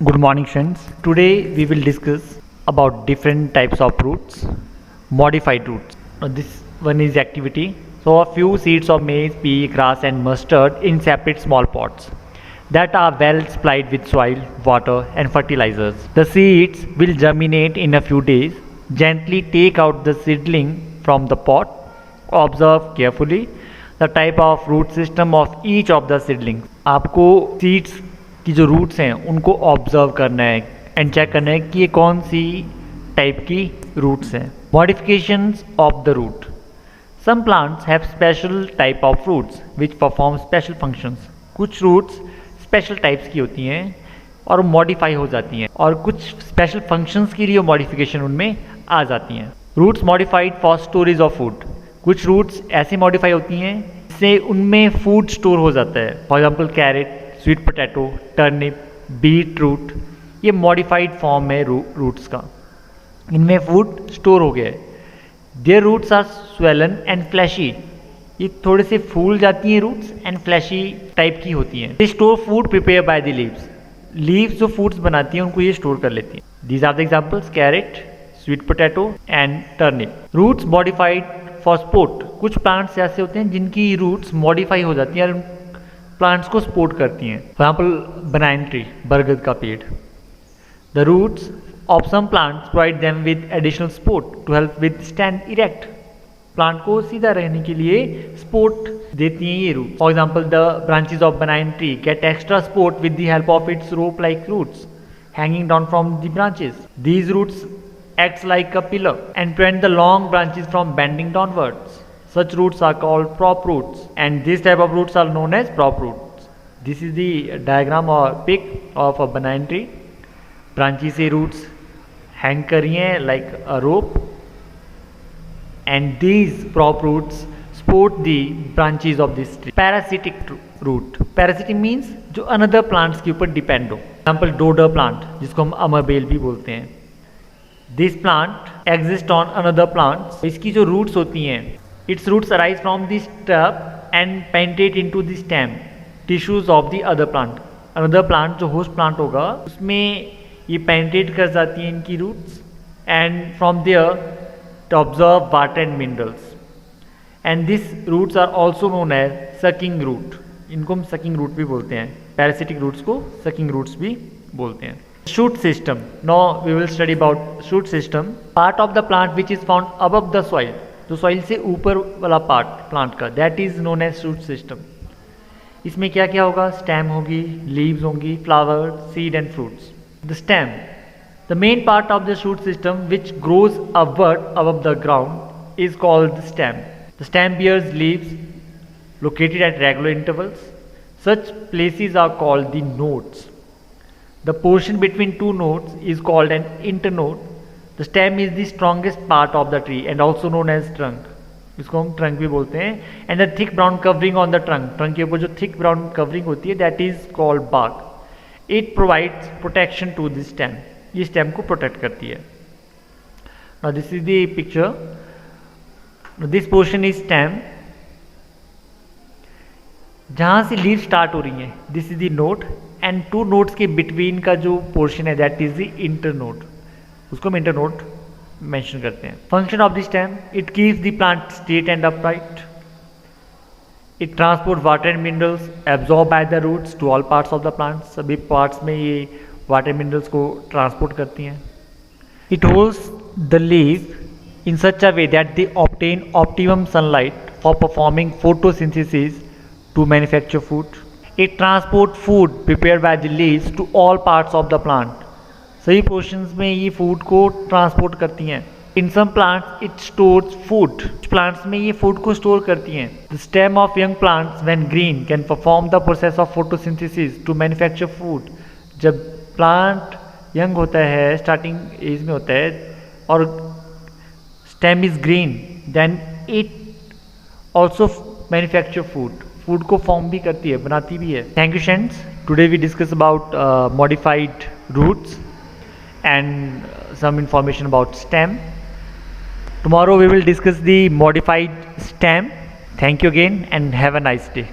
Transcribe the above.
Good morning friends. Today we will discuss about different types of roots, modified roots. This one is activity. So a few seeds of maize, pea, grass and mustard in separate small pots that are well supplied with soil, water and fertilizers. The seeds will germinate in a few days. Gently take out the seedling from the pot. Observe carefully the type of root system of each of the seedlings. आपको seeds की जो roots हैं उनको observe करना है and check करना है कि ये कौन सी टाइप की रूट्स हैं. Modifications of the root. Some plants have special type of roots which perform special functions. कुछ रूट्स स्पेशल टाइप्स की होती हैं और मॉडिफाई हो जाती हैं और कुछ स्पेशल फंक्शंस के लिए मॉडिफिकेशन उनमें आ जाती हैं. Roots modified for storage of food. कुछ रूट्स ऐसी मॉडिफाई होती हैं जिससे उनमें फूड स्टोर हो जाता है. For example carrot, sweet potato, turnip, beetroot, ये मॉडिफाइड फॉर्म है रूट्स का. इनमें फूड स्टोर हो गया है. Their roots are swollen and fleshy. ये थोड़े से फूल जाती हैं रूट्स एंड फ्लैशी टाइप की होती हैं. They store food prepare by the leaves. Leaves जो फूड्स बनाती हैं उनको ये स्टोर कर लेती हैं. These are the examples carrot, sweet potato and turnip. Roots modified for support. कुछ प्लांट्स ऐसे होते हैं जिनकी रूट्स मॉडिफाई हो जाती हैं और प्लांट्स को सपोर्ट करती हैं. फॉर एग्जाम्पल बनाना ट्री, बरगद का पेड़. The roots of some plants provide them with additional support to help with stand erect. Plant को सीधा रहने के लिए सपोर्ट देती हैं ये root. For example the branches of banana tree get extra support with the help of its rope like roots hanging down from the branches. These roots acts like a pillar and prevent the long branches from bending downwards. Such roots are called prop roots and this type of roots are known as prop roots. This is the diagram or pic of a banana tree. Branches से roots hang कर रही हैं like a rope and these prop roots support the branches of this tree. Parasitic root. Parasitic means जो another plants के ऊपर depend हो. Example dodder plant जिसको हम अमरबेल भी बोलते हैं. This plant exist on another plant. इसकी जो रूट्स होती हैं, its roots arise from this stub and penetrate into the stem tissues of the other plant. Another plant जो होस्ट प्लांट होगा उसमें ये पेंटेट कर जाती हैं इनकी roots and from there to absorb water and minerals. And this roots are also known as sucking root. इनको हम सकिंग रूट भी बोलते हैं. पैरासिटिक रूट्स को सकिंग रूट्स भी बोलते हैं. Shoot system. Now we will study about shoot system. Part of the plant which is found above the soil. जो soil से ऊपर वाला part plant का, that is known as shoot system. इसमें क्या क्या होगा? Stem होगी, leaves होंगी, flowers, seed and fruits. The stem. The main part of the shoot system which grows upward above the ground is called the stem. The stem bears leaves located at regular intervals. Such places are called the nodes. The portion between two nodes is called an internode. The stem is the strongest part of the tree and also known as trunk. इसको हम trunk भी बोलते हैं. And the thick brown covering on the trunk. Trunk के ऊपर जो thick brown covering होती है that is called bark. It provides protection to the stem. ये stem को protect करती है. Now this is the picture. Now this portion is stem. जहाँ से लीव स्टार्ट हो रही हैं, this is the node and two nodes के बिटवीन का जो पोर्शन है दैट इज द इंटरनोड. उसको हम इंटरनोड मेंशन करते हैं. Function of the stem. It keeps the plant straight and upright. It transport water and minerals absorb by the roots to all parts of the plant. सभी parts में ये water minerals को transport करती हैं. It holds the leave in such a way that they obtain optimum sunlight for performing photosynthesis to manufacture food. It transport food prepared by the leaves to all parts of the plant. सही portions में ये food को transport करती हैं. In some plants it stores food. Plants में ये food को store करती हैं. The stem of young plants when green can perform the process of photosynthesis to manufacture food. जब plant young होता है, starting age में होता है और stem is green, then it also manufacture food. Food को फॉर्म भी करती है, बनाती भी है. Thank you friends. Today we discuss about modified roots and some information about stem. Tomorrow we will discuss the modified stem. Thank you again and have a nice day.